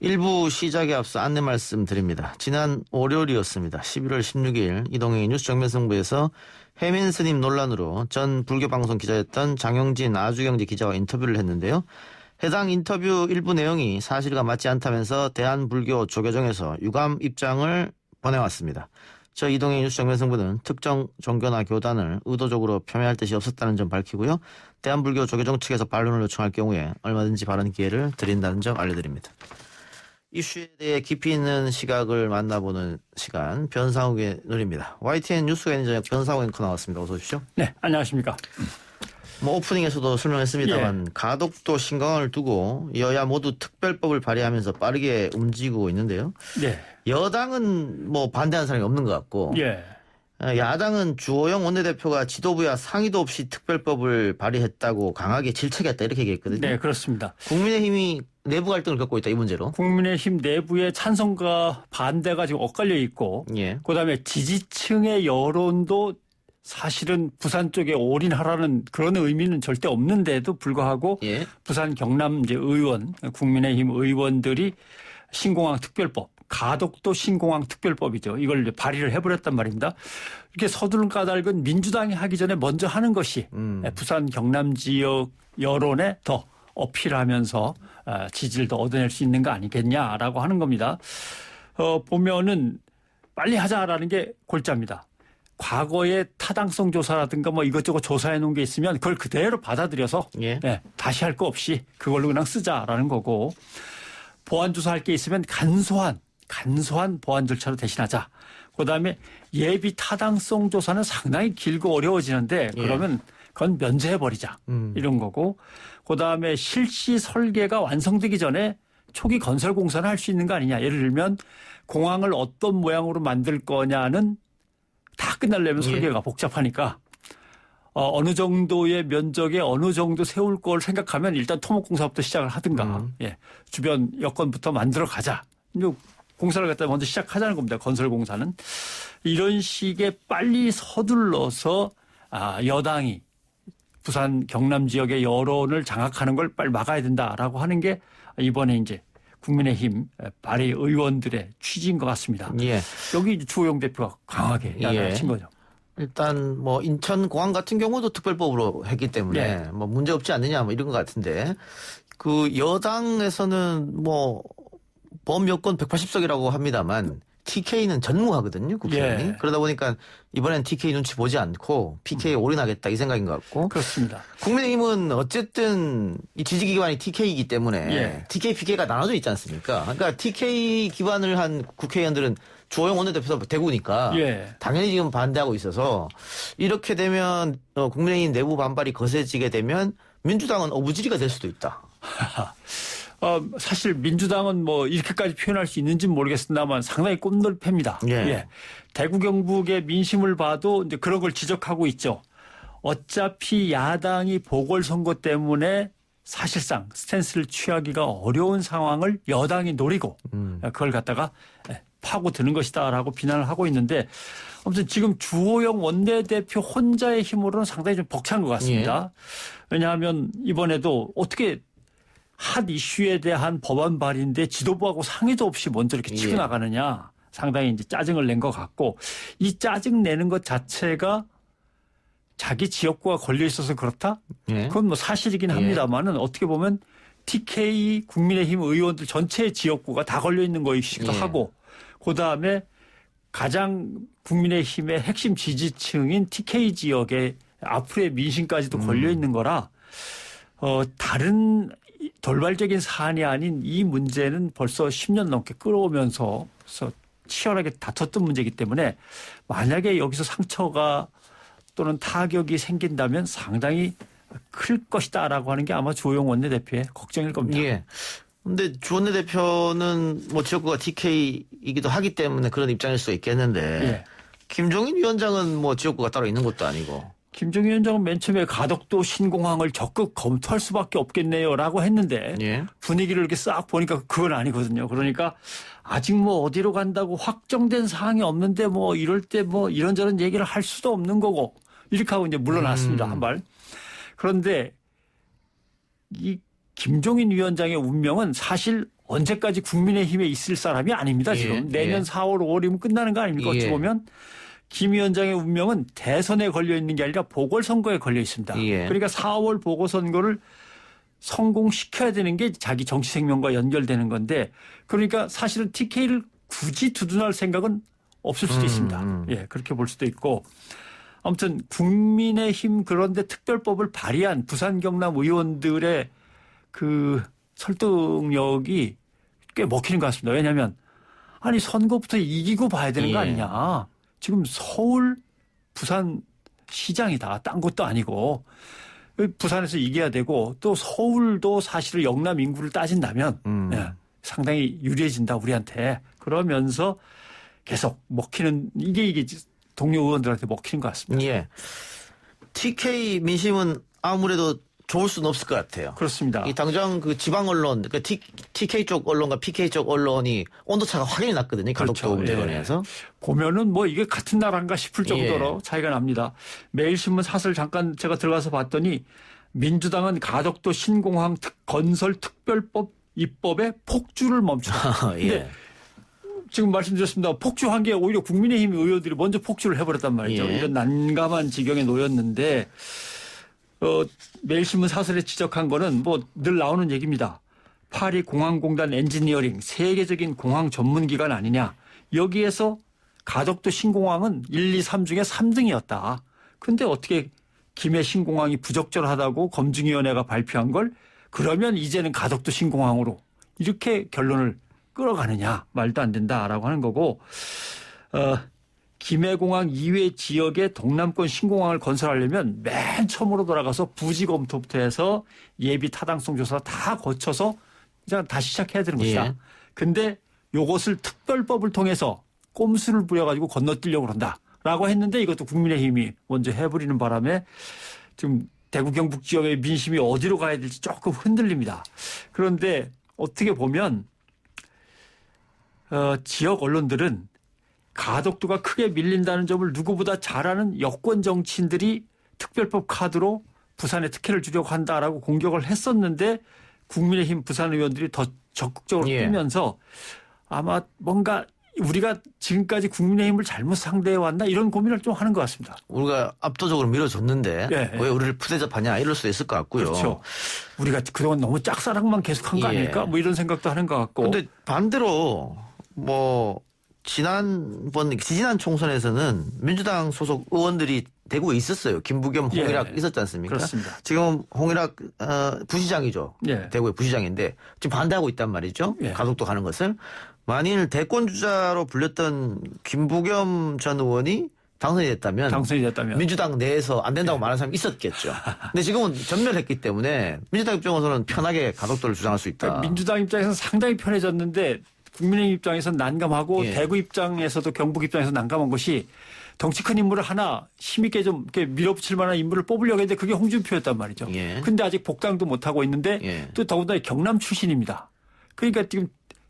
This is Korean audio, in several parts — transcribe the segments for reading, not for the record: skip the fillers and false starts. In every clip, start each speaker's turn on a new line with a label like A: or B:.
A: 일부 시작에 앞서 안내 말씀드립니다. 지난 월요일이었습니다. 11월 16일 이동행의 뉴스 정면승부에서 해민 스님 논란으로 전 불교방송 기자였던 장영진 아주경제 기자와 인터뷰를 했는데요. 해당 인터뷰 일부 내용이 사실과 맞지 않다면서 대한불교 조계종에서 유감 입장을 보내왔습니다. 저 이동행 뉴스 정면승부는 특정 종교나 교단을 의도적으로 폄훼할 뜻이 없었다는 점 밝히고요. 대한불교 조계종 측에서 반론을 요청할 경우에 얼마든지 발언 기회를 드린다는 점 알려드립니다. 이슈에 대해 깊이 있는 시각을 만나보는 시간, 변상욱의 눈입니다. YTN 뉴스 매니저 변상욱 앵커 나왔습니다. 어서 오십시오.
B: 네, 안녕하십니까.
A: 오프닝에서도 설명했습니다만 가덕도 신공항을 두고 여야 모두 특별법을 발의하면서 빠르게 움직이고 있는데요.
B: 네.
A: 여당은 반대하는 사람이 없는 것 같고
B: 예.
A: 야당은 주호영 원내대표가 지도부야 상의도 없이 특별법을 발의했다고 강하게 질책했다 이렇게 얘기했거든요.
B: 네, 그렇습니다.
A: 국민의힘이 내부 갈등을 겪고 있다 이 문제로.
B: 국민의힘 내부의 찬성과 반대가 지금 엇갈려 있고,
A: 예.
B: 그다음에 지지층의 여론도 사실은 부산 쪽에 올인하라는 그런 의미는 절대 없는데도 불구하고
A: 예. 부산
B: 경남 이제 의원, 국민의힘 의원들이 신공항 특별법, 가덕도 신공항 특별법이죠. 이걸 이제 발의를 해버렸단 말입니다. 이렇게 서두른 까닭은 민주당이 하기 전에 먼저 하는 것이 부산 경남 지역 여론에 더 어필하면서 지지를 더 얻어낼 수 있는 거 아니겠냐라고 하는 겁니다. 보면은 빨리 하자라는 게 골자입니다. 과거의 타당성 조사라든가 이것저것 조사해 놓은 게 있으면 그걸 그대로 받아들여서
A: 예.
B: 다시 할 거 없이 그걸로 그냥 쓰자라는 거고, 보완 조사할 게 있으면 간소한 보완 절차로 대신하자. 그다음에 예비 타당성 조사는 상당히 길고 어려워지는데 그러면 그건 면제해버리자. 이런 거고, 그다음에 실시 설계가 완성되기 전에 초기 건설 공사는 할 수 있는 거 아니냐. 예를 들면 공항을 어떤 모양으로 만들 거냐는 다 끝나려면 설계가 복잡하니까 어느 정도의 면적에 어느 정도 세울 걸 생각하면 일단 토목공사부터 시작을 하든가 주변 여건부터 만들어 가자. 공사를 갖다 먼저 시작하자는 겁니다. 건설공사는. 이런 식의 빨리 서둘러서 여당이 부산 경남 지역의 여론을 장악하는 걸 빨리 막아야 된다라고 하는 게 이번에 이제 국민의힘 발의 의원들의 취지인 것 같습니다.
A: 예.
B: 여기 주호영 대표가 강하게 야단을 친 거죠.
A: 일단 인천공항 같은 경우도 특별법으로 했기 때문에 문제 없지 않느냐 이런 것 같은데, 그 여당에서는 범 여권 180석이라고 합니다만 TK는 전무하거든요, 국회의원이. 그러다 보니까 이번엔 TK 눈치 보지 않고 PK에 올인하겠다 이 생각인 것 같고.
B: 그렇습니다.
A: 국민의힘은 어쨌든 이 지지기관이 TK이기 때문에 TK, PK가 나눠져 있지 않습니까? 그러니까 TK 기반을 한 국회의원들은 주호영 원내대표 대구니까 당연히 지금 반대하고 있어서, 이렇게 되면 국민의힘 내부 반발이 거세지게 되면 민주당은 어부지리가 될 수도 있다.
B: 사실 민주당은 이렇게까지 표현할 수 있는지는 모르겠습니다만 상당히 꼼놀패입니다. 대구 경북의 민심을 봐도 이제 그런 걸 지적하고 있죠. 어차피 야당이 보궐선거 때문에 사실상 스탠스를 취하기가 어려운 상황을 여당이 노리고 그걸 갖다가 파고드는 것이다라고 비난을 하고 있는데, 아무튼 지금 주호영 원내대표 혼자의 힘으로는 상당히 좀 벅찬 것 같습니다. 왜냐하면 이번에도 어떻게 핫 이슈에 대한 법안 발의인데 지도부하고 상의도 없이 먼저 이렇게 치고 나가느냐, 상당히 이제 짜증을 낸 것 같고, 이 짜증 내는 것 자체가 자기 지역구가 걸려 있어서 그렇다? 그건 사실이긴 합니다만은 어떻게 보면 TK 국민의힘 의원들 전체의 지역구가 다 걸려 있는 것이기도 하고, 그 다음에 가장 국민의힘의 핵심 지지층인 TK 지역의 앞으로의 민심까지도 걸려 있는 거라, 다른 돌발적인 사안이 아닌 이 문제는 벌써 10년 넘게 끌어오면서 치열하게 다퉜던 문제이기 때문에 만약에 여기서 상처가 또는 타격이 생긴다면 상당히 클 것이다라고 하는 게 아마 주호영 원내대표의 걱정일 겁니다.
A: 근데 주 원내대표는 지역구가 TK이기도 하기 때문에 그런 입장일 수 있겠는데 김종인 위원장은 지역구가 따로 있는 것도 아니고.
B: 김종인 위원장은 맨 처음에 가덕도 신공항을 적극 검토할 수밖에 없겠네요라고 했는데 분위기를 이렇게 싹 보니까 그건 아니거든요. 그러니까 아직 어디로 간다고 확정된 사항이 없는데 이럴 때 이런저런 얘기를 할 수도 없는 거고, 이렇게 하고 이제 물러났습니다. 한 발. 그런데 이 김종인 위원장의 운명은 사실 언제까지 국민의힘에 있을 사람이 아닙니다. 지금 내년 4월, 5월이면 끝나는 거 아닙니까? 어찌 보면 김 위원장의 운명은 대선에 걸려 있는 게 아니라 보궐선거에 걸려 있습니다. 그러니까 4월 보궐선거를 성공시켜야 되는 게 자기 정치 생명과 연결되는 건데 그러니까 사실은 TK를 굳이 두둔할 생각은 없을 수도 있습니다. 예, 그렇게 볼 수도 있고 아무튼 국민의힘 그런데 특별법을 발의한 부산 경남 의원들의 그 설득력이 꽤 먹히는 것 같습니다. 왜냐하면 아니 선거부터 이기고 봐야 되는 거 아니냐. 지금 서울 부산 시장이다. 딴 것도 아니고 부산에서 이겨야 되고 또 서울도 사실 영남 인구를 따진다면 상당히 유리해진다 우리한테. 그러면서 계속 먹히는 이게 동료 의원들한테 먹히는 것 같습니다.
A: 예. TK 민심은 아무래도 좋을 수는 없을 것 같아요.
B: 그렇습니다.
A: 이 당장 그 지방 언론, 그 TK 쪽 언론과 PK 쪽 언론이 온도차가 확연히 났거든요. 가덕도 문제관에서.
B: 보면은 뭐 이게 같은 나라인가 싶을 정도로 차이가 납니다. 매일신문 사설 잠깐 제가 들어가서 봤더니 민주당은 가덕도 신공항 건설 특별법 입법에 폭주를 멈추다.
A: 예.
B: 지금 말씀드렸습니다. 폭주한 게 오히려 국민의힘 의원들이 먼저 폭주를 해버렸단 말이죠. 이런 난감한 지경에 놓였는데 매일신문 사설에 지적한 거는 뭐 늘 나오는 얘기입니다. 파리 공항공단 엔지니어링 세계적인 공항 전문기관 아니냐. 여기에서 가덕도 신공항은 1, 2, 3 중에 3등이었다. 그런데 어떻게 김해 신공항이 부적절하다고 검증위원회가 발표한 걸 그러면 이제는 가덕도 신공항으로 이렇게 결론을 끌어가느냐. 말도 안 된다라고 하는 거고 김해공항 이외 지역에 동남권 신공항을 건설하려면 맨 처음으로 돌아가서 부지 검토부터 해서 예비 타당성 조사 다 거쳐서 이제 다시 시작해야 되는 것이다. 근데 요것을 특별법을 통해서 꼼수를 부려가지고 건너뛰려고 그런다라고 했는데 이것도 국민의힘이 먼저 해버리는 바람에 지금 대구 경북 지역의 민심이 어디로 가야 될지 조금 흔들립니다. 그런데 어떻게 보면 지역 언론들은 가덕도가 크게 밀린다는 점을 누구보다 잘 아는 여권 정치인들이 특별법 카드로 부산에 특혜를 주려고 한다라고 공격을 했었는데 국민의힘 부산 의원들이 더 적극적으로 뛰면서 아마 뭔가 우리가 지금까지 국민의힘을 잘못 상대해 왔나 이런 고민을 좀 하는 것 같습니다.
A: 우리가 압도적으로 밀어줬는데 왜 우리를 푸대접하냐 이럴 수도 있을 것 같고요.
B: 그렇죠. 우리가 그동안 너무 짝사랑만 계속한 거 아닐까 뭐 이런 생각도 하는 것 같고.
A: 그런데 반대로 뭐 지지난 총선에서는 민주당 소속 의원들이 대구에 있었어요. 김부겸, 홍일학 있었지 않습니까?
B: 그렇습니다.
A: 지금 홍일학 부시장이죠. 대구의 부시장인데 지금 반대하고 있단 말이죠. 가덕도 가는 것을. 만일 대권 주자로 불렸던 김부겸 전 의원이 당선이 됐다면 민주당 내에서 안 된다고 말하는 사람이 있었겠죠. 근데 지금은 전멸했기 때문에 민주당 입장에서는 편하게 가덕도를 주장할 수 있다.
B: 그러니까 민주당 입장에서는 상당히 편해졌는데 국민의힘 입장에서는 난감하고 대구 입장에서도 경북 입장에서 난감한 것이 덩치 큰 인물을 하나 힘있게 좀 이렇게 밀어붙일 만한 인물을 뽑으려고 했는데 그게 홍준표였단 말이죠. 근데 아직 복당도 못하고 있는데 또 더군다나 경남 출신입니다. 그러니까 지금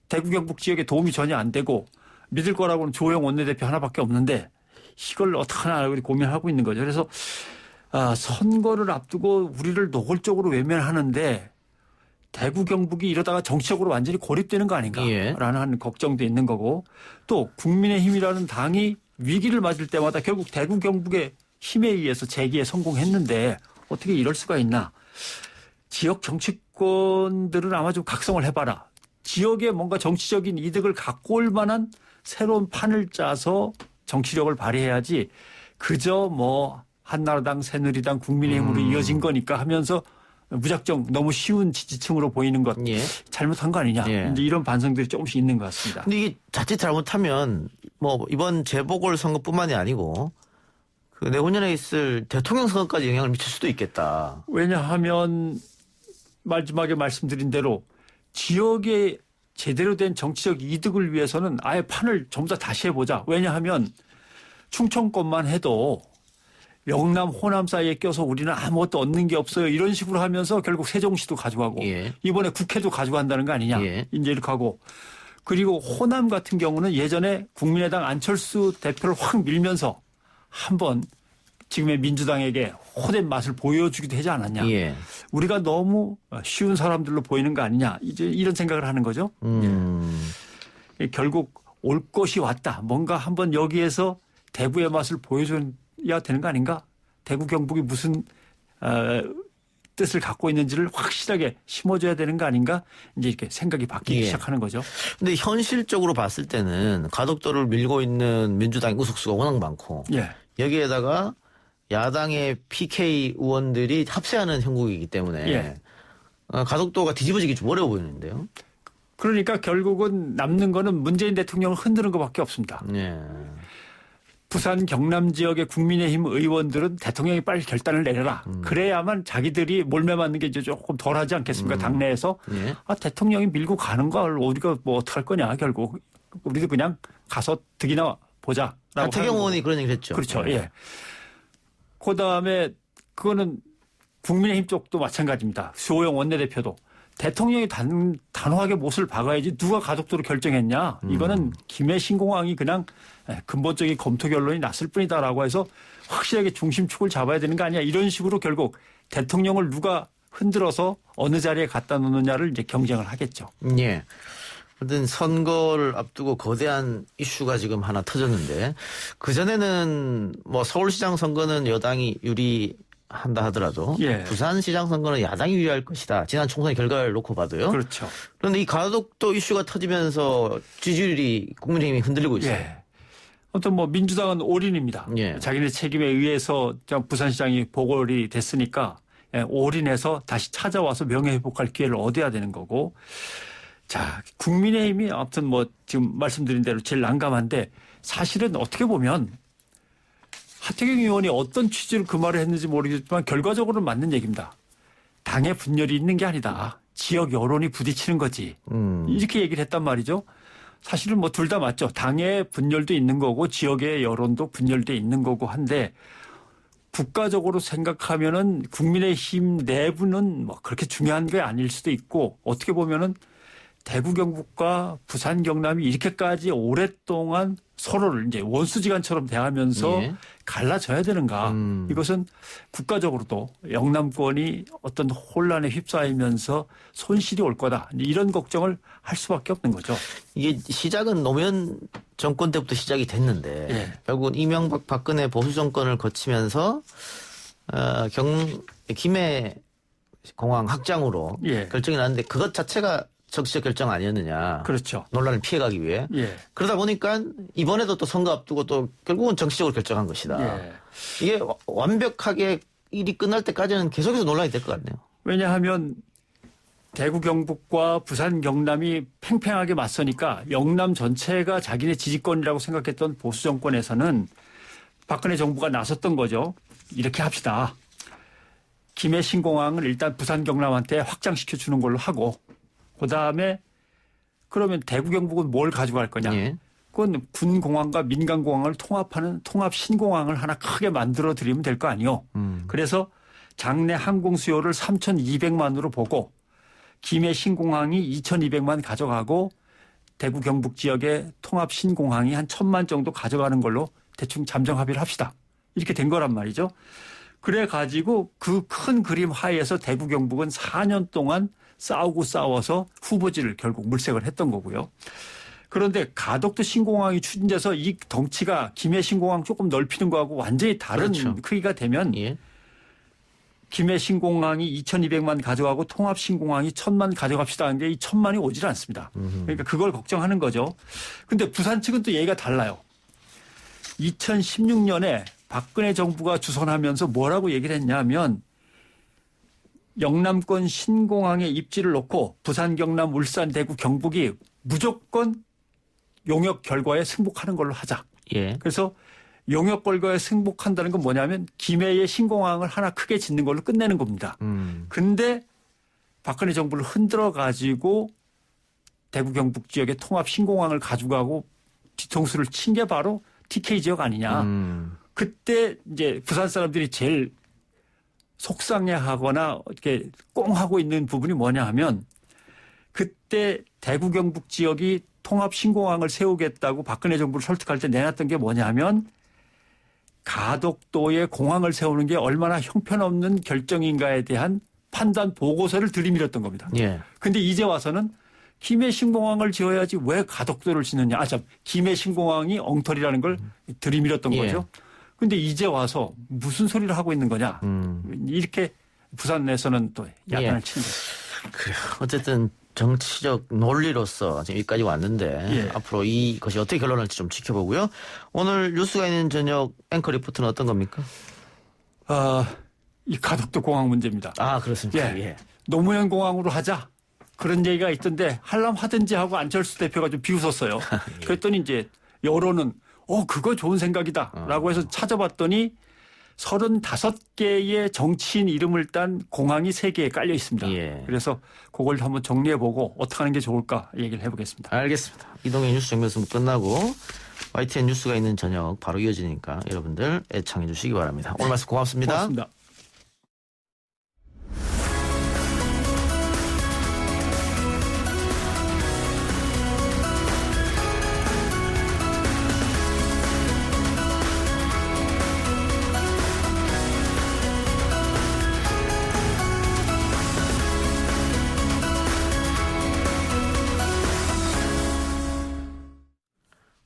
B: 대구 경북 지역에 도움이 전혀 안 되고 믿을 거라고는 조영 원내대표 하나밖에 없는데 이걸 어떡하나 고민하고 있는 거죠. 그래서 선거를 앞두고 우리를 노골적으로 외면하는데 대구 경북이 이러다가 정치적으로 완전히 고립되는 거 아닌가라는 걱정도 있는 거고 또 국민의힘이라는 당이 위기를 맞을 때마다 결국 대구 경북의 힘에 의해서 재기에 성공했는데 어떻게 이럴 수가 있나. 지역 정치권들은 아마 좀 각성을 해봐라. 지역에 뭔가 정치적인 이득을 갖고 올 만한 새로운 판을 짜서 정치력을 발휘해야지 그저 뭐 한나라당, 새누리당, 국민의힘으로 이어진 거니까 하면서 무작정 너무 쉬운 지지층으로 보이는 것 잘못한 거 아니냐. 이제 이런 반성들이 조금씩 있는 것 같습니다.
A: 근데 이게 자칫 잘못하면 뭐 이번 재보궐선거뿐만이 아니고 그 내후년에 있을 대통령 선거까지 영향을 미칠 수도 있겠다.
B: 왜냐하면 마지막에 말씀드린 대로 지역의 제대로 된 정치적 이득을 위해서는 아예 판을 전부 다 다시 해보자. 왜냐하면 충청권만 해도 영남, 호남 사이에 껴서 우리는 아무것도 얻는 게 없어요. 이런 식으로 하면서 결국 세종시도 가져가고 이번에 국회도 가져간다는 거 아니냐. 이제 이렇게 하고. 그리고 호남 같은 경우는 예전에 국민의당 안철수 대표를 확 밀면서 한번 지금의 민주당에게 호된 맛을 보여주기도 하지 않았냐.
A: 예.
B: 우리가 너무 쉬운 사람들로 보이는 거 아니냐. 이제 이런 생각을 하는 거죠. 예. 결국 올 것이 왔다. 뭔가 한번 여기에서 대구의 맛을 보여줘야 되는 거 아닌가. 대구 경북이 무슨 뜻을 갖고 있는지를 확실하게 심어줘야 되는 거 아닌가. 이제 이렇게 생각이 바뀌기
A: 예.
B: 시작하는 거죠.
A: 근데 현실적으로 봤을 때는 가덕도를 밀고 있는 민주당 의석수가 워낙 많고
B: 예.
A: 여기에다가 야당의 PK 의원들이 합세하는 형국이기 때문에
B: 예.
A: 가덕도가 뒤집어지기 좀 어려워 보이는데요.
B: 그러니까 결국은 남는 거는 문재인 대통령을 흔드는 것밖에 없습니다.
A: 예.
B: 부산 경남 지역의 국민의힘 의원들은 대통령이 빨리 결단을 내려라. 그래야만 자기들이 몰매 맞는 게 이제 조금 덜하지 않겠습니까? 당내에서.
A: 예.
B: 대통령이 밀고 가는 걸 우리가 뭐 어떡할 거냐 결국. 우리도 그냥 가서 득이나 보자.
A: 태경 의원이 그런 얘기를 했죠.
B: 그렇죠. 예. 그다음에 그거는 국민의힘 쪽도 마찬가지입니다. 수호영 원내대표도. 대통령이 단호하게 못을 박아야지 누가 가덕도로 결정했냐. 이거는 김해 신공항이 그냥 근본적인 검토 결론이 났을 뿐이다라고 해서 확실하게 중심축을 잡아야 되는 거 아니야. 이런 식으로 결국 대통령을 누가 흔들어서 어느 자리에 갖다 놓느냐를 이제 경쟁을 하겠죠.
A: 예. 하여튼 선거를 앞두고 거대한 이슈가 지금 하나 터졌는데 그전에는 뭐 서울시장 선거는 여당이 유리한다 하더라도
B: 예.
A: 부산시장 선거는 야당이 유리할 것이다. 지난 총선의 결과를 놓고 봐도요.
B: 그렇죠.
A: 그런데 이 가덕도 이슈가 터지면서 지지율이 국민의힘이 흔들리고 있어요.
B: 예. 아무튼 뭐 민주당은 올인입니다.
A: 예.
B: 자기네 책임에 의해서 부산시장이 보궐이 됐으니까 올인해서 다시 찾아와서 명예회복할 기회를 얻어야 되는 거고. 자, 국민의힘이 아무튼 뭐 지금 말씀드린 대로 제일 난감한데 사실은 어떻게 보면 하태경 의원이 어떤 취지로 그 말을 했는지 모르겠지만 결과적으로는 맞는 얘기입니다. 당의 분열이 있는 게 아니다. 지역 여론이 부딪히는 거지. 이렇게 얘기를 했단 말이죠. 사실은 뭐 둘 다 맞죠. 당의 분열도 있는 거고 지역의 여론도 분열돼 있는 거고 한데 국가적으로 생각하면은 국민의힘 내부는 뭐 그렇게 중요한 게 아닐 수도 있고 어떻게 보면은 대구 경북과 부산 경남이 이렇게까지 오랫동안 서로를 이제 원수지간처럼 대하면서
A: 예.
B: 갈라져야 되는가. 이것은 국가적으로도 영남권이 어떤 혼란에 휩싸이면서 손실이 올 거다. 이런 걱정을 할 수밖에 없는 거죠.
A: 이게 시작은 노무현 정권 때부터 시작이 됐는데
B: 예.
A: 결국은 이명박 박근혜 보수 정권을 거치면서 김해 공항 확장으로
B: 예.
A: 결정이 났는데 그것 자체가 정치적 결정 아니었느냐.
B: 그렇죠.
A: 논란을 피해가기 위해.
B: 예.
A: 그러다 보니까 이번에도 또 선거 앞두고 또 결국은 정치적으로 결정한 것이다.
B: 예.
A: 이게 완벽하게 일이 끝날 때까지는 계속해서 논란이 될 것 같네요.
B: 왜냐하면 대구 경북과 부산 경남이 팽팽하게 맞서니까 영남 전체가 자기네 지지권이라고 생각했던 보수 정권에서는 박근혜 정부가 나섰던 거죠. 이렇게 합시다. 김해 신공항을 일단 부산 경남한테 확장시켜 주는 걸로 하고 그다음에 그러면 대구 경북은 뭘 가져갈 거냐.
A: 예.
B: 그건 군공항과 민간공항을 통합하는 통합 신공항을 하나 크게 만들어 드리면 될 거 아니요. 그래서 장내 항공 수요를 3,200만으로 보고 김해 신공항이 2,200만 가져가고 대구 경북 지역의 통합 신공항이 한 1,000만 정도 가져가는 걸로 대충 잠정 합의를 합시다. 이렇게 된 거란 말이죠. 그래 가지고 그 큰 그림 하에서 대구 경북은 4년 동안 싸우고 싸워서 후보지를 결국 물색을 했던 거고요. 그런데 가덕도 신공항이 추진돼서 이 덩치가 김해 신공항 조금 넓히는 거하고 완전히 다른
A: 그렇죠.
B: 크기가 되면
A: 예.
B: 김해 신공항이 2,200만 가져가고 통합 신공항이 1,000만 가져갑시다 하는데 이 1,000만이 오질 않습니다. 그러니까 그걸 걱정하는 거죠. 근데 부산 측은 또 얘기가 달라요. 2016년에 박근혜 정부가 주선하면서 뭐라고 얘기를 했냐면 영남권 신공항에 입지를 놓고 부산, 경남, 울산, 대구, 경북이 무조건 용역 결과에 승복하는 걸로 하자.
A: 예.
B: 그래서 용역 결과에 승복한다는 건 뭐냐면 김해의 신공항을 하나 크게 짓는 걸로 끝내는 겁니다. 근데 박근혜 정부를 흔들어 가지고 대구 경북 지역의 통합 신공항을 가져가고 뒤통수를 친 게 바로 TK 지역 아니냐. 그때 이제 부산 사람들이 제일 속상해하거나 이렇게 꽁하고 있는 부분이 뭐냐 하면 그때 대구 경북 지역이 통합 신공항을 세우겠다고 박근혜 정부를 설득할 때 내놨던 게 뭐냐 하면 가덕도에 공항을 세우는 게 얼마나 형편없는 결정인가에 대한 판단 보고서를 들이밀었던 겁니다.
A: 예.
B: 근데 이제 와서는 김해 신공항을 지어야지 왜 가덕도를 짓느냐. 김해 신공항이 엉터리라는 걸 들이밀었던
A: 예.
B: 거죠. 근데 이제 와서 무슨 소리를 하고 있는 거냐. 이렇게 부산 내에서는 또 야단을 치는 거죠.
A: 그래요. 어쨌든 정치적 논리로서 지금 여기까지 왔는데 앞으로 이것이 어떻게 결론할지 좀 지켜보고요. 오늘 뉴스가 있는 저녁 앵커 리포트는 어떤 겁니까?
B: 이 가덕도 공항 문제입니다.
A: 아, 그렇습니까? 예.
B: 노무현 공항으로 하자. 그런 얘기가 있던데 하려면 하든지 하고 안철수 대표가 좀 비웃었어요.
A: 예.
B: 그랬더니 이제 여론은 그거 좋은 생각이다 라고 해서 찾아봤더니 35개의 정치인 이름을 딴 공항이 3개에 깔려 있습니다.
A: 예.
B: 그래서 그걸 한번 정리해보고 어떻게 하는 게 좋을까 얘기를 해보겠습니다.
A: 알겠습니다. 이동의 뉴스 정면승부 끝나고 YTN 뉴스가 있는 저녁 바로 이어지니까 여러분들 애청해 주시기 바랍니다. 오늘 말씀 고맙습니다.
B: 고맙습니다.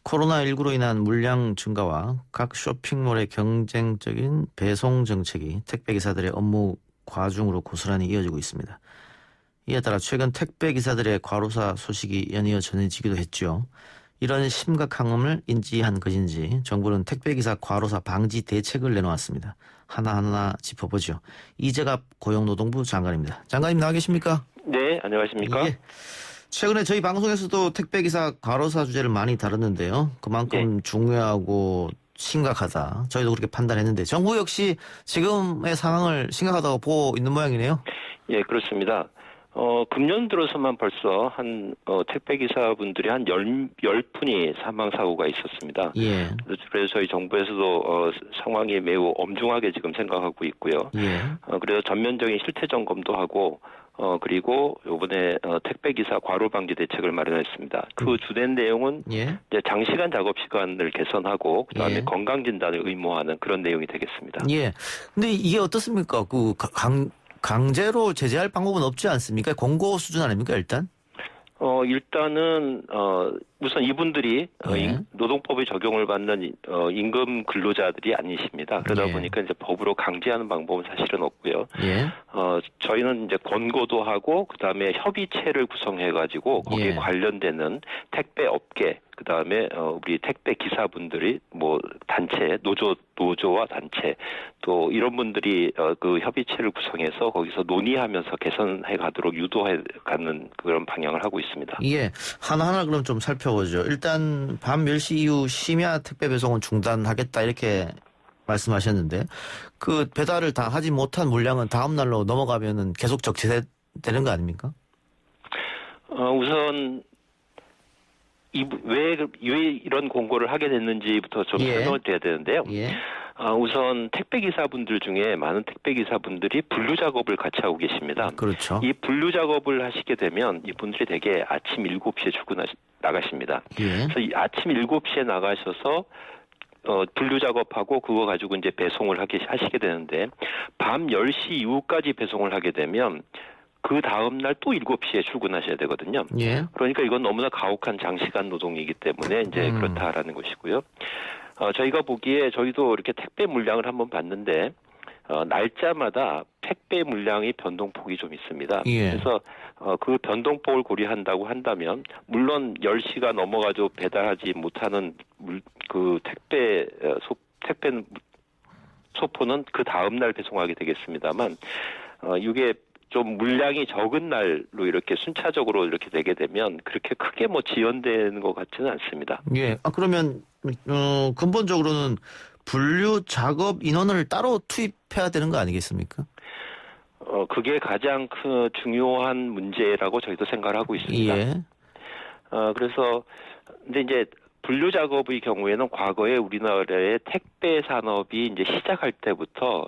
A: 코로나19로 인한 물량 증가와 각 쇼핑몰의 경쟁적인 배송 정책이 택배기사들의 업무 과중으로 고스란히 이어지고 있습니다. 이에 따라 최근 택배기사들의 과로사 소식이 연이어 전해지기도 했죠. 이런 심각함을 인지한 것인지 정부는 택배기사 과로사 방지 대책을 내놓았습니다. 하나하나 짚어보죠. 이재갑 고용노동부 장관입니다. 장관님 나와 계십니까?
C: 네, 안녕하십니까?
A: 예. 최근에 저희 방송에서도 택배기사 과로사 주제를 많이 다뤘는데요. 그만큼 중요하고 심각하다. 저희도 그렇게 판단했는데 정부 역시 지금의 상황을 심각하다고 보고 있는 모양이네요.
C: 예, 그렇습니다. 금년 들어서만 벌써 택배기사분들이 한 10분이 사망사고가 있었습니다.
A: 예.
C: 그래서 저희 정부에서도 상황이 매우 엄중하게 지금 생각하고 있고요.
A: 예.
C: 그래서 전면적인 실태 점검도 하고 그리고 이번에 택배기사 과로 방지 대책을 마련했습니다. 그 주된 내용은
A: 예.
C: 이제 장시간 작업 시간을 개선하고 그다음에
A: 예.
C: 건강 진단을 의무화하는 그런 내용이 되겠습니다.
A: 예. 근데 이게 어떻습니까? 강제로 제재할 방법은 없지 않습니까? 공고 수준 아닙니까, 일단?
C: 일단은 우선 이분들이
A: 예.
C: 노동법의 적용을 받는 임금 근로자들이 아니십니다. 그러다
A: 예.
C: 보니까 이제 법으로 강제하는 방법은 사실은 없고요.
A: 예.
C: 저희는 이제 권고도 하고 그다음에 협의체를 구성해 가지고 거기에
A: 예.
C: 관련되는 택배 업계 그다음에 우리 택배 기사분들이 뭐 단체 노조와 단체 또 이런 분들이 그 협의체를 구성해서 거기서 논의하면서 개선해 가도록 유도해 가는 그런 방향을 하고 있습니다.
A: 예. 하나하나 그럼 좀 살펴보죠. 일단 밤 10시 이후 심야 택배 배송은 중단하겠다 이렇게 말씀하셨는데 그 배달을 다 하지 못한 물량은 다음 날로 넘어가면은 계속 적재되는 거 아닙니까?
C: 우선 왜 이런 공고를 하게 됐는지부터 좀
A: 예.
C: 설명을 드려야 되는데요.
A: 예.
C: 우선 택배기사분들 중에 많은 택배기사분들이 분류 작업을 같이 하고 계십니다.
A: 그렇죠.
C: 이 분류 작업을 하시게 되면 이분들이 대개 아침 7시에 나가십니다.
A: 예.
C: 그래서 이 아침 7시에 나가셔서 분류 작업하고 그거 가지고 이제 배송을 하시게 되는데 밤 10시 이후까지 배송을 하게 되면 그 다음날 또 7시에 출근하셔야 되거든요.
A: 예.
C: 그러니까 이건 너무나 가혹한 장시간 노동이기 때문에 이제 그렇다라는 것이고요. 저희가 보기에 저희도 이렇게 택배 물량을 한번 봤는데 날짜마다 택배 물량이 변동폭이 좀 있습니다.
A: 예.
C: 그래서 그 변동폭을 고려한다고 한다면 물론 10시가 넘어가도 배달하지 못하는 그 택배 소포는 그 다음 날 배송하게 되겠습니다만 이게 좀 물량이 적은 날로 이렇게 순차적으로 이렇게 되게 되면 그렇게 크게 뭐 지연되는 것 같지는 않습니다.
A: 예. 그러면 근본적으로는 분류 작업 인원을 따로 투입해야 되는 거 아니겠습니까?
C: 그게 가장 중요한 문제라고 저희도 생각을 하고 있습니다.
A: 예.
C: 그래서 근데 이제 분류 작업의 경우에는 과거에 우리나라의 택배 산업이 이제 시작할 때부터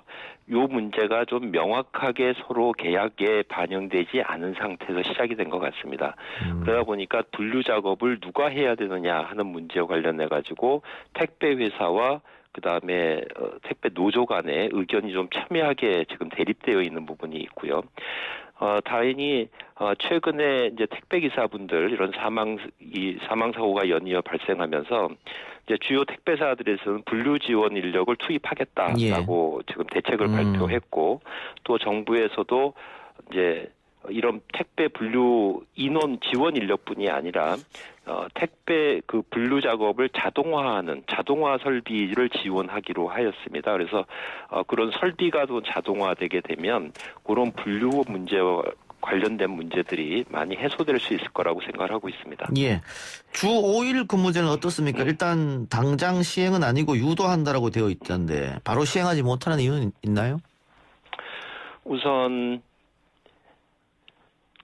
C: 요 문제가 좀 명확하게 서로 계약에 반영되지 않은 상태에서 시작이 된 것 같습니다. 그러다 보니까 분류 작업을 누가 해야 되느냐 하는 문제와 관련해 가지고 택배 회사와 그다음에 택배 노조 간의 의견이 좀 첨예하게 지금 대립되어 있는 부분이 있고요. 다행히 최근에 이제 택배 기사분들 이런 사망 사고가 연이어 발생하면서 이제 주요 택배사들에서는 분류 지원 인력을 투입하겠다라고 지금 대책을 발표했고 또 정부에서도 이제 이런 택배 분류 인원 지원 인력뿐이 아니라 택배 그 분류 작업을 자동화하는 자동화 설비를 지원하기로 하였습니다. 그래서 그런 설비가 또 자동화되게 되면 그런 분류 문제와 관련된 문제들이 많이 해소될 수 있을 거라고 생각을 하고 있습니다.
A: 예. 주 5일 근무제는 어떻습니까? 일단 당장 시행은 아니고 유도한다라고 되어 있던데 바로 시행하지 못하는 이유는 있나요?
C: 우선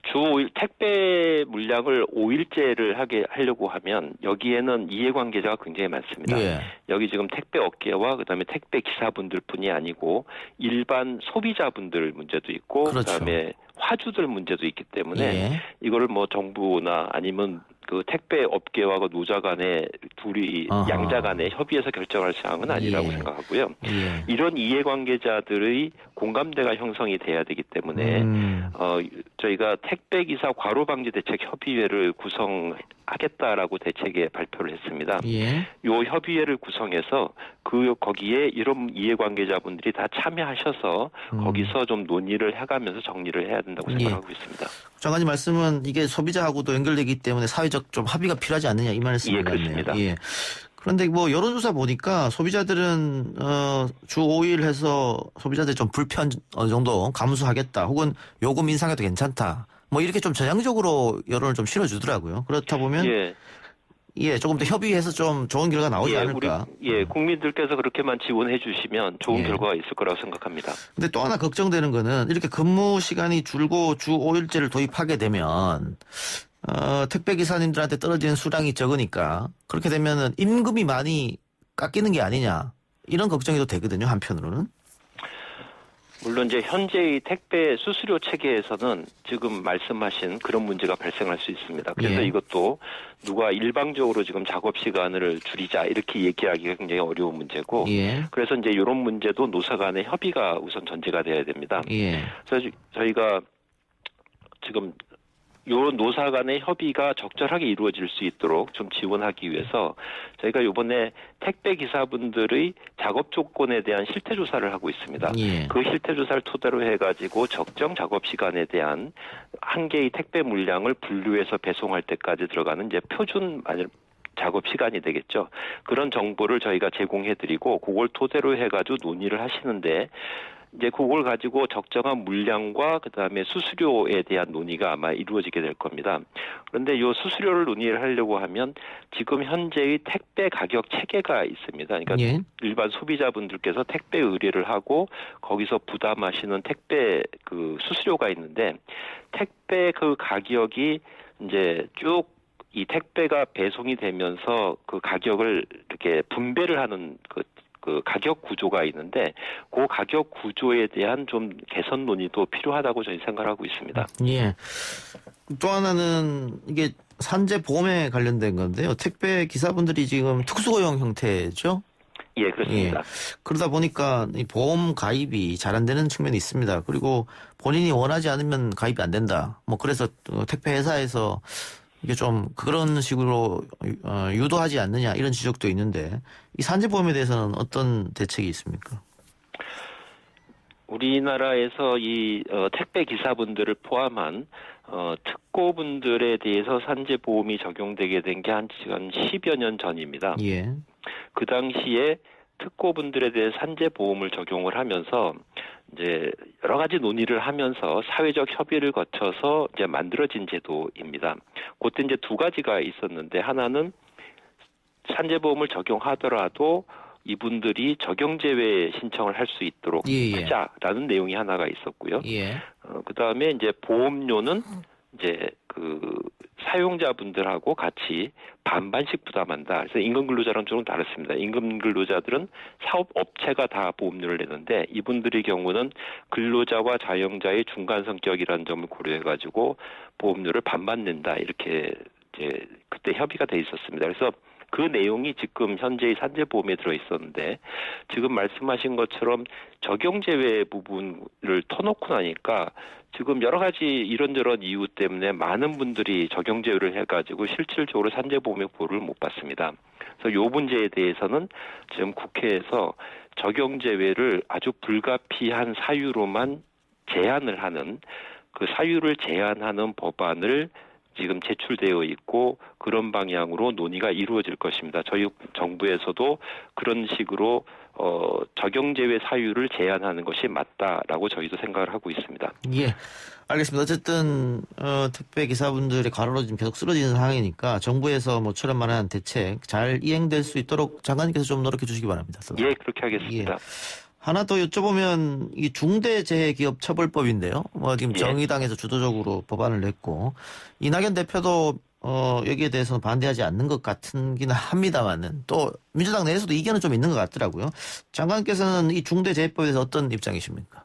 C: 주 5일 택배 물량을 5일제를 하려고 하면 여기에는 이해관계자가 굉장히 많습니다.
A: 예.
C: 여기 지금 택배 업계와 그다음에 택배 기사분들뿐이 아니고 일반 소비자분들 문제도 있고
A: 그렇죠.
C: 그다음에 화주들 문제도 있기 때문에
A: 예.
C: 이거를 뭐 정부나 아니면 그 택배 업계와 그 노자 간의 둘이 양자 간의 협의해서 결정할 사항은 아니라고 생각하고요.
A: 예.
C: 이런 이해관계자들의 공감대가 형성이 돼야 되기 때문에 저희가 택배기사 과로방지 대책 협의회를 구성하겠다라고 대책에 발표를 했습니다.
A: 예.
C: 요 협의회를 구성해서 거기에 이런 이해관계자분들이 다 참여하셔서 거기서 좀 논의를 해가면서 정리를 해야 된다고 생각하고 있습니다.
A: 장관님 말씀은 이게 소비자하고도 연결되기 때문에 사회적 좀 합의가 필요하지 않느냐 이 말씀인 것 같네요.
C: 그렇습니다.
A: 예. 그런데 뭐 여론조사 보니까 소비자들은 주 5일 해서 소비자들 좀 불편 어느 정도 감수하겠다 혹은 요금 인상해도 괜찮다 뭐 이렇게 좀 전향적으로 여론을 좀 실어주더라고요. 그렇다 보면 조금 더 협의해서 좀 좋은 결과가 나오지 않을까.
C: 국민들께서 그렇게만 지원해 주시면 좋은 결과가 있을 거라고 생각합니다.
A: 근데 또 하나 걱정되는 거는 이렇게 근무 시간이 줄고 주 5일제를 도입하게 되면 택배 기사님들한테 떨어지는 수당이 적으니까 그렇게 되면은 임금이 많이 깎이는 게 아니냐 이런 걱정이 또 되거든요. 한편으로는.
C: 물론 이제 현재의 택배 수수료 체계에서는 지금 말씀하신 그런 문제가 발생할 수 있습니다. 그래서 이것도 누가 일방적으로 지금 작업 시간을 줄이자 이렇게 얘기하기가 굉장히 어려운 문제고 그래서 이제 이런 문제도 노사 간의 협의가 우선 전제가 돼야 됩니다. 그래서 저희가 지금 이런 노사 간의 협의가 적절하게 이루어질 수 있도록 좀 지원하기 위해서 저희가 이번에 택배 기사분들의 작업 조건에 대한 실태 조사를 하고 있습니다. 그 실태 조사를 토대로 해가지고 적정 작업 시간에 대한 한 개의 택배 물량을 분류해서 배송할 때까지 들어가는 이제 표준 작업 시간이 되겠죠. 그런 정보를 저희가 제공해드리고 그걸 토대로 해가지고 논의를 하시는데 이제 그걸 가지고 적정한 물량과 그다음에 수수료에 대한 논의가 아마 이루어지게 될 겁니다. 그런데 이 수수료를 논의를 하려고 하면 지금 현재의 택배 가격 체계가 있습니다. 그러니까 일반 소비자분들께서 택배 의뢰를 하고 거기서 부담하시는 택배 그 수수료가 있는데 택배 그 가격이 이제 쭉 이 택배가 배송이 되면서 그 가격을 이렇게 분배를 하는 그 가격 구조가 있는데 그 가격 구조에 대한 좀 개선 논의도 필요하다고 저희 생각하고 있습니다.
A: 또 하나는 이게 산재 보험에 관련된 건데요. 택배 기사분들이 지금 특수고용 형태죠?
C: 그렇습니다.
A: 그러다 보니까 이 보험 가입이 잘 안 되는 측면이 있습니다. 그리고 본인이 원하지 않으면 가입이 안 된다. 뭐 그래서 택배 회사에서 이게 좀 그런 식으로 유도하지 않느냐 이런 지적도 있는데 이 산재보험에 대해서는 어떤 대책이 있습니까?
C: 우리나라에서 이 택배 기사분들을 포함한 특고분들에 대해서 산재보험이 적용되게 된 게 한 10여 년 전입니다. 그 당시에 특고분들에 대해 산재보험을 적용을 하면서 이제 여러 가지 논의를 하면서 사회적 협의를 거쳐서 이제 만들어진 제도입니다. 그때 이제 두 가지가 있었는데 하나는 산재보험을 적용하더라도 이분들이 적용제외 신청을 할 수 있도록 하자라는 내용이 하나가 있었고요. 그다음에 이제 보험료는 이제 그 사용자분들하고 같이 반반씩 부담한다. 그래서 임금 근로자랑 조금 다릅니다. 임금 근로자들은 사업 업체가 다 보험료를 내는데 이분들의 경우는 근로자와 자영자의 중간 성격이라는 점을 고려해가지고 보험료를 반반 낸다. 이렇게 이제 그때 협의가 돼 있었습니다. 그래서 그 내용이 지금 현재의 산재보험에 들어 있었는데 지금 말씀하신 것처럼 적용 제외 부분을 터놓고 나니까 지금 여러 가지 이런저런 이유 때문에 많은 분들이 적용 제외를 해가지고 실질적으로 산재보험의 보호를 못 받습니다. 그래서 이 문제에 대해서는 지금 국회에서 적용 제외를 아주 불가피한 사유로만 제한을 하는 그 사유를 제한하는 법안을 지금 제출되어 있고 그런 방향으로 논의가 이루어질 것입니다. 저희 정부에서도 그런 식으로 적용 제외 사유를 제한하는 것이 맞다라고 저희도 생각을 하고 있습니다.
A: 예, 알겠습니다. 어쨌든 택배 기사분들의 과로로 지금 계속 쓰러지는 상황이니까 정부에서 모처럼 말하는 대책 잘 이행될 수 있도록 장관님께서 좀 노력해 주시기 바랍니다.
C: 예, 그렇게 하겠습니다.
A: 예. 하나 더 여쭤보면 이 중대재해기업 처벌법인데요. 지금 정의당에서 주도적으로 법안을 냈고 이낙연 대표도 여기에 대해서는 반대하지 않는 것 같긴 합니다만은 또 민주당 내에서도 이견은 좀 있는 것 같더라고요. 장관께서는 이 중대재해법에 대해서 어떤 입장이십니까?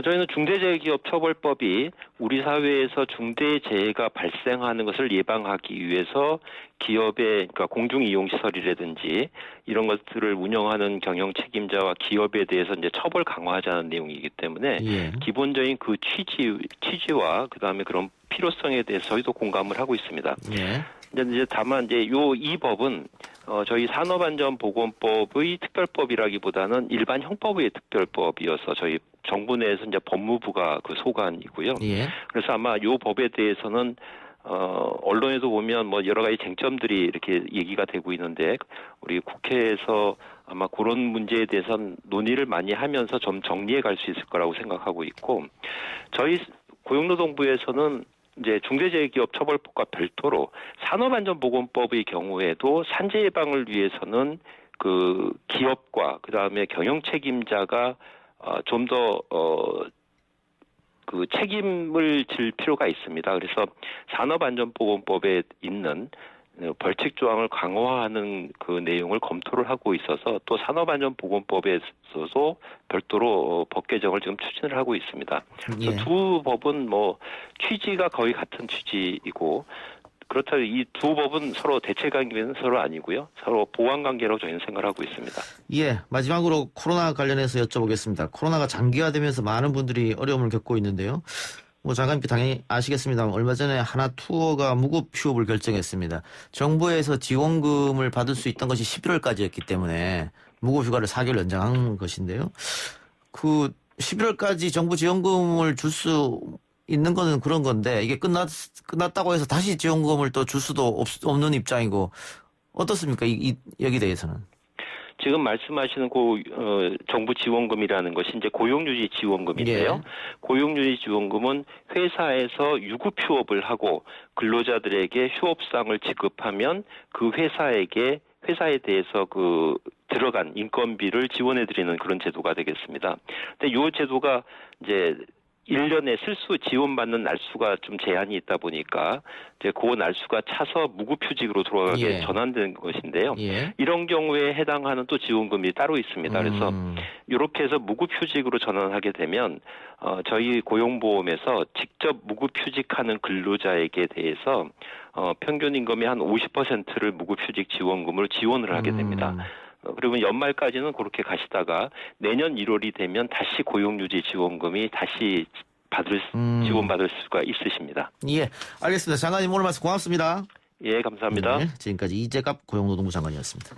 C: 저희는 중대재해기업처벌법이 우리 사회에서 중대재해가 발생하는 것을 예방하기 위해서 기업의 그러니까 공중이용시설이라든지 이런 것들을 운영하는 경영 책임자와 기업에 대해서 이제 처벌 강화하자는 내용이기 때문에 기본적인 그 취지와 그다음에 그런 필요성에 대해서 저희도 공감을 하고 있습니다. 이제 다만 이제 이 법은 저희 산업안전보건법의 특별법이라기보다는 일반 형법의 특별법이어서 저희 정부 내에서 이제 법무부가 그 소관이고요. 그래서 아마 이 법에 대해서는 언론에도 보면 뭐 여러 가지 쟁점들이 이렇게 얘기가 되고 있는데 우리 국회에서 아마 그런 문제에 대해서는 논의를 많이 하면서 좀 정리해 갈 수 있을 거라고 생각하고 있고 저희 고용노동부에서는 이제 중대재해기업처벌법과 별도로 산업안전보건법의 경우에도 산재 예방을 위해서는 그 기업과 그 다음에 경영 책임자가 좀 더 그 책임을 질 필요가 있습니다. 그래서 산업안전보건법에 있는 벌칙 조항을 강화하는 그 내용을 검토를 하고 있어서 또 산업안전보건법에서도 별도로 법 개정을 지금 추진을 하고 있습니다. 두 법은 뭐 취지가 거의 같은 취지이고 그렇다면 이 두 법은 서로 대체 관계는 서로 아니고요. 서로 보완 관계라고 저희는 생각을 하고 있습니다. 예,
A: 마지막으로 코로나 관련해서 여쭤보겠습니다. 코로나가 장기화되면서 많은 분들이 어려움을 겪고 있는데요. 장관님께 당연히 아시겠습니다만 얼마 전에 하나투어가 무급 휴업을 결정했습니다. 정부에서 지원금을 받을 수 있던 것이 11월까지였기 때문에 무급 휴가를 4개월 연장한 것인데요. 그 11월까지 정부 지원금을 줄 수 있는 거는 그런 건데 이게 끝났다고 해서 다시 지원금을 또 줄 수도 없는 입장이고 어떻습니까? 여기 대해서는.
C: 지금 말씀하시는 정부 지원금이라는 것이 이제 고용유지 지원금인데요. 고용유지 지원금은 회사에서 유급 휴업을 하고 근로자들에게 휴업상을 지급하면 그 회사에 대해서 그 들어간 인건비를 지원해드리는 그런 제도가 되겠습니다. 근데 이 제도가 이제 1년에 실수 지원받는 날수가 좀 제한이 있다 보니까 이제 그 날수가 차서 무급휴직으로 돌아가게 전환된 것인데요. 이런 경우에 해당하는 또 지원금이 따로 있습니다. 그래서 이렇게 해서 무급휴직으로 전환하게 되면 저희 고용보험에서 직접 무급휴직하는 근로자에게 대해서 평균 임금의 한 50%를 무급휴직 지원금으로 지원을 하게 됩니다. 그리고 연말까지는 그렇게 가시다가 내년 1월이 되면 다시 고용유지 지원금이 다시 지원받을 수가 있으십니다.
A: 예, 알겠습니다. 장관님 오늘 말씀 고맙습니다.
C: 예, 감사합니다.
A: 지금까지 이재갑 고용노동부 장관이었습니다.